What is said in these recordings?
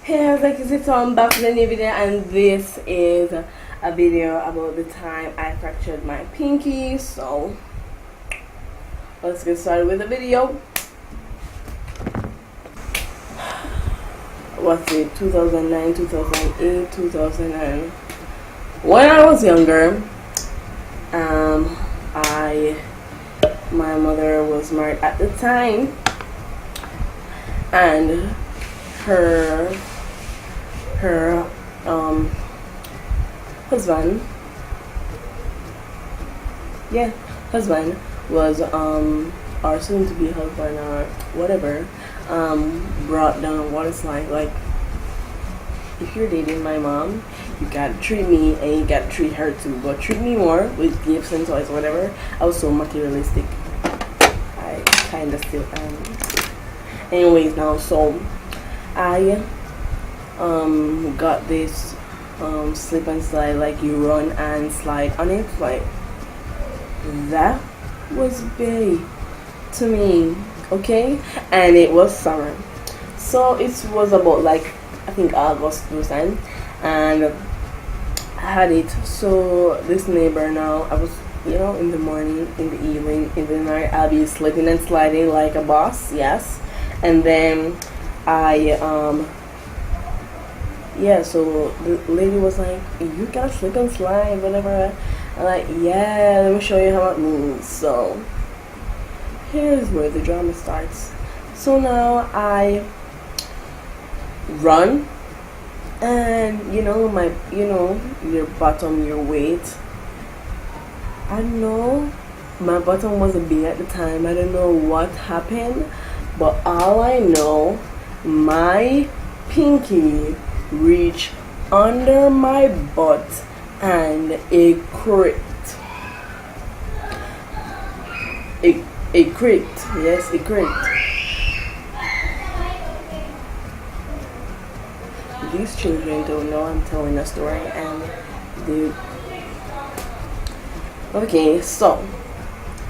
Hey, so I'm back with a new video, and this is a video about the time I fractured my pinky. So let's get started with the video. What's it? 2009, 2008, 2000 and when I was younger, my mother was married at the time, and her husband was or soon to be husband or whatever, brought down what it's like if you're dating my mom, you gotta treat me and you gotta treat her too, but treat me more with gifts and toys, whatever. I was so materialistic. I kinda still am. Anyways, now so I got this slip and slide, like you run and slide on it. Like, that was big to me, okay? And it was summer, so it was about like I think August or something, and I had it. So this neighbor, now I was, in the morning, in the evening, in the night, I'll be slipping and sliding like a boss, yes. And then so the lady was like, you gotta slip and slide, whatever. I'm like, yeah, let me show you how it moves. So here's where the drama starts. So now I run, and your bottom, your weight, I don't know, my bottom wasn't big at the time. I don't know what happened, but all I know, my pinky reached under my butt and it creaked. It creaked. Yes, it creaked. These children don't know I'm telling a story, and they... Okay, so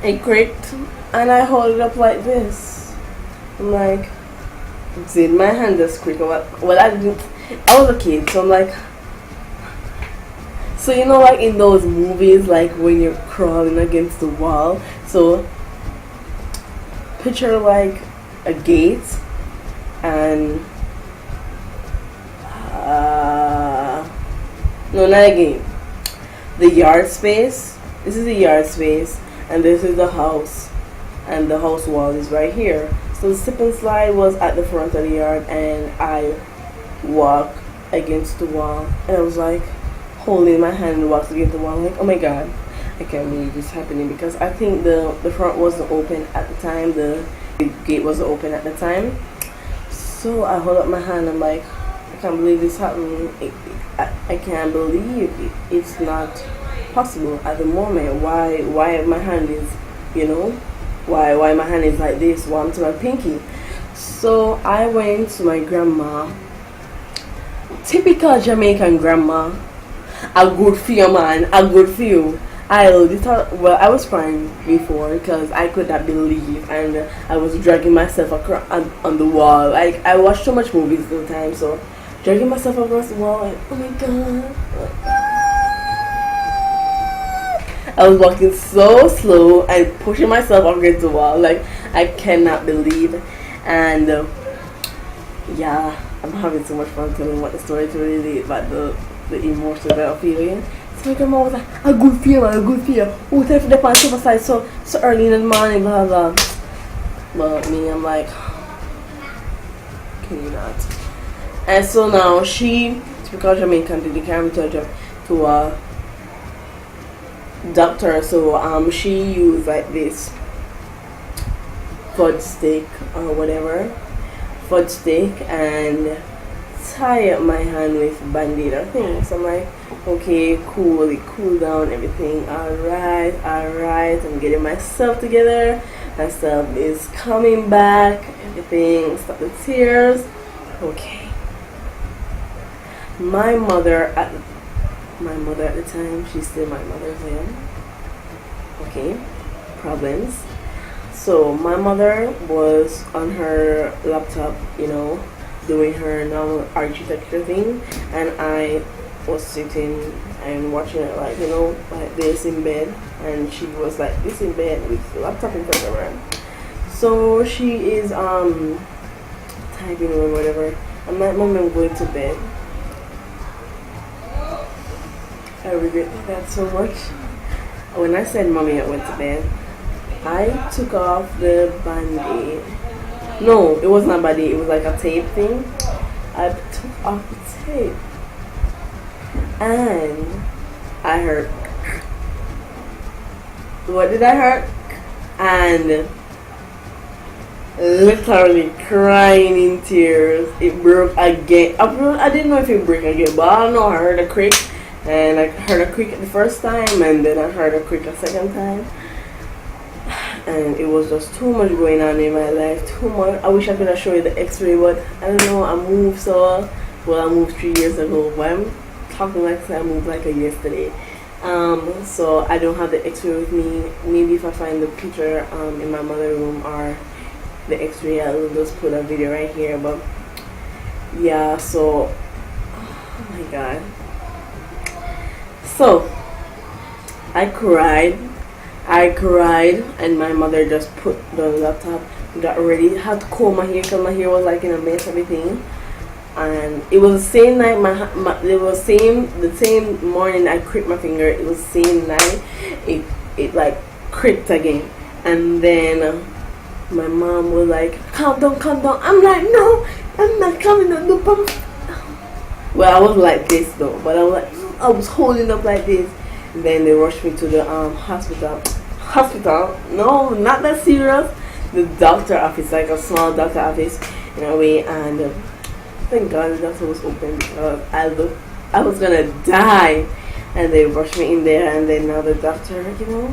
it creaked and I hold it up like this. I'm like, did my hand just creak? Well, I didn't. I was a kid, so I'm like, so like in those movies, like when you're crawling against the wall. So picture like a gate, and no, not a gate. The yard space. This is the yard space, and this is the house, and the house wall is right here. So the slip and slide was at the front of the yard, and I walked against the wall, and I was like holding my hand and walked against the wall, like, oh my god, I can't believe this is happening, because I think the front wasn't open at the time, the gate wasn't open at the time. So I hold up my hand, I'm like, I can't believe this happened. I can't believe it's not possible at the moment. Why my hand is, why my hand is like this, why I'm to my pinky. So I went to my grandma, typical Jamaican grandma, a good for you, man, a good for you. I was crying before because I could not believe, and I was dragging myself across on the wall. Like, I watched so much movies at the time, so dragging myself across the wall, like, oh my god. I was walking so slow and pushing myself against the wall, like, I cannot believe. And yeah, I'm having so much fun telling what the story to really about the emotions that I'm feeling. So my grandma was like, a good feel. Oh, time for the pan side so early in the morning, blah blah. But me, I'm like, can you not? And so now she, typical Jamaican, did the camera to a doctor. So she used like this fudge stick or whatever, and tie up my hand with band-aid or things. So I'm like, okay, cool, it cooled down, everything, alright, I'm getting myself together, myself is coming back, everything, stop the tears. Okay, my mother at the time, she's still my mother then. Okay, problems. So my mother was on her laptop, doing her normal architecture thing, and I was sitting and watching it like, you know, like this in bed, and she was like this in bed with the laptop in front of her. So she is typing or whatever. I'm like, Mom, I'm going to bed. I regret that so much. When I said Mommy I went to bed, I took off the band-aid. No, it wasn't a band-aid, it was like a tape thing. I took off the tape and I heard, what did I hear? And literally crying in tears. It broke again. I didn't know if it broke again, but I don't know. I heard a creak, and I heard a creak the first time, and then I heard a creak a second time. And it was just too much going on in my life. Too much. I wish I could have shown you the X-ray, but I don't know. I moved I moved 3 years ago, but I'm talking like I moved like a yesterday. So I don't have the X-ray with me. Maybe if I find the picture in my mother's room or the X-ray, I'll just put a video right here. But yeah, so oh my god. So I cried, and my mother just put the laptop, got ready, had to comb my hair because my hair was like in a mess, everything. And it was the same night the same morning I cricked my finger. It was the same night it like cricked again. And then my mom was like, calm down. I'm like, no, I'm not coming down. No, well, I was like this though, but I was holding up like this. And then they rushed me to the hospital. No, not that serious. The doctor office, like a small doctor office in a way. And thank God the doctor was open because I was gonna die. And they rushed me in there, and then now the doctor, you know,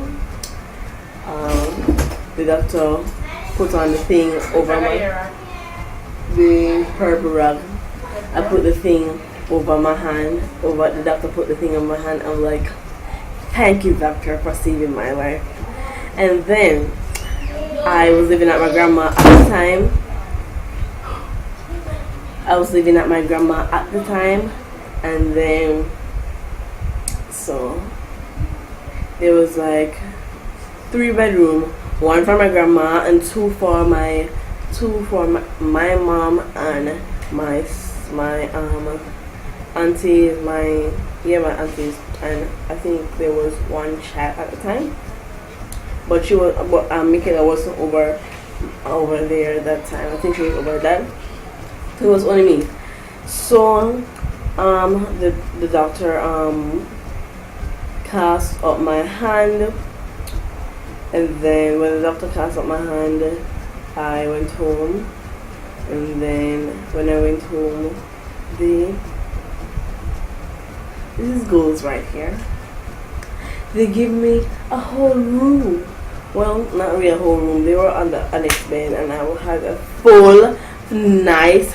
the doctor put on the thing over the purple rag. I put the thing over my hand. The doctor put the thing on my hand. I'm like, thank you, doctor, for saving my life. And then I was living at my grandma at the time. And then so there was like 3 bedroom, 1 for my grandma and 2 for my mom and my aunties, my aunties, and I think there was 1 chat at the time, but Michaela wasn't over there that time. I think she was over that. So it was only me. So the doctor cast up my hand. And then when the doctor cast up my hand, I went home. And then when I went home, this is goals right here. They gave me a whole room. Well, not really a whole room. They were on the next bed, and I had a full, nice,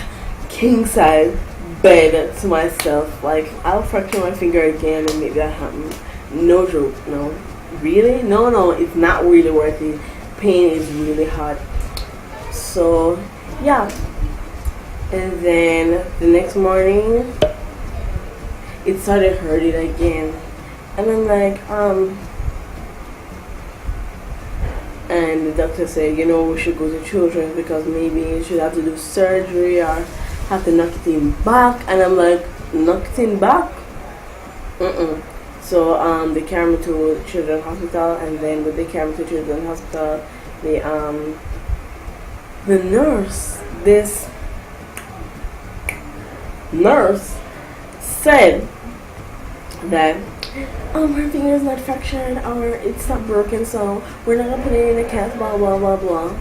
king size bed to myself. Like, I'll fracture my finger again and make that happen. No joke, no. Really? No, it's not really worth it. Pain is really hard. So yeah, and then the next morning it started hurting again, and I'm like and the doctor said, you know, we should go to children because maybe you should have to do surgery or have to knock it in back. And I'm like, knock it in back? So they carried me to Children's Hospital, and then when they carried me to Children's Hospital, the this nurse said that her finger is not fractured or it's not broken, so we're not gonna put it in a cast, blah blah blah blah.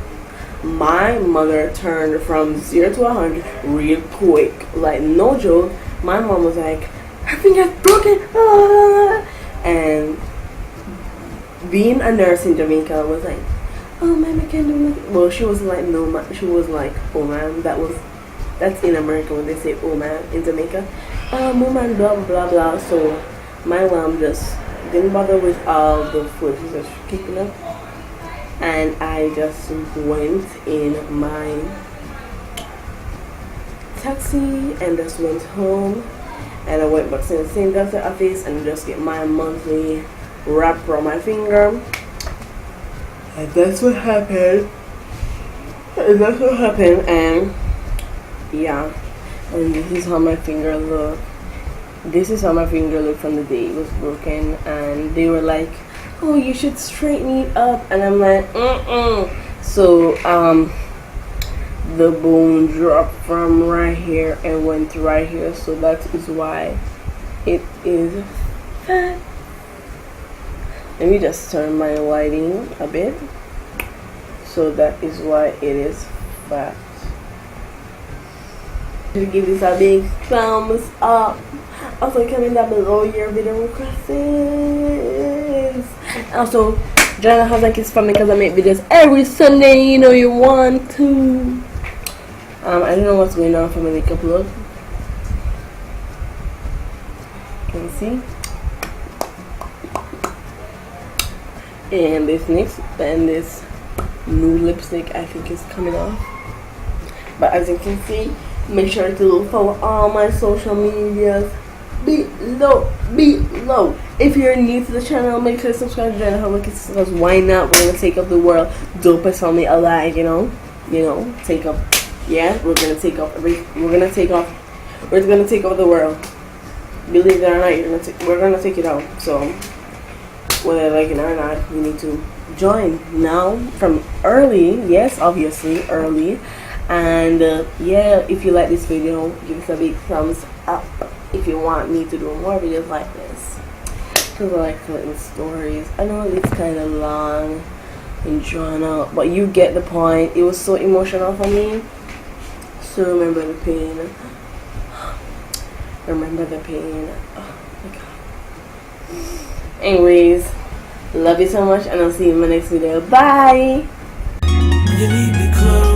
My mother turned from 0 to 100 real quick, like no joke. My mom was like, her finger's broken, and being a nurse in Jamaica was like, oh ma'am, I can't do nothing. Well, she was like, no ma'am. She was like, oh ma'am. That's in America when they say oh ma'am. In Jamaica, oh ma'am, blah blah blah. So my mom just didn't bother with all the food. She just keeping up, and I just went in my taxi and just went home, and I went back to the same doctor office and just get my monthly wrap around my finger. And that's what happened. And yeah, and this is how my finger looked. This is how my finger looked from the day it was broken, and they were like, oh, you should straighten it up, and I'm like, so the bone dropped from right here and went right here, so that is why it is fat. Let me just turn my lighting a bit. So that is why it is fat. Give this a big thumbs up. Also, comment down below your video requests. Also, join the House and Kiss family because I make videos every Sunday. You know you want to. I don't know what's going on for my makeup look. Can you see? And this new lipstick I think is coming off. But as you can see, make sure to follow all my social medias below. If you're new to the channel, make sure to subscribe to Jamaican because why not? We're gonna take up the world. Dopest family alive, you know, take up. Yeah, we're gonna take off the world. Believe it or not, we're gonna take it out. So whether like it or not, you need to join now from early. Yes, obviously early. And yeah, if you like this video, give us a big thumbs up if you want me to do more videos like this, because I like telling stories. I know it's kind of long and drawn out, but you get the point. It was so emotional for me, so remember the pain. Oh my god. Anyways, love you so much, and I'll see you in my next video. Bye. You need me close.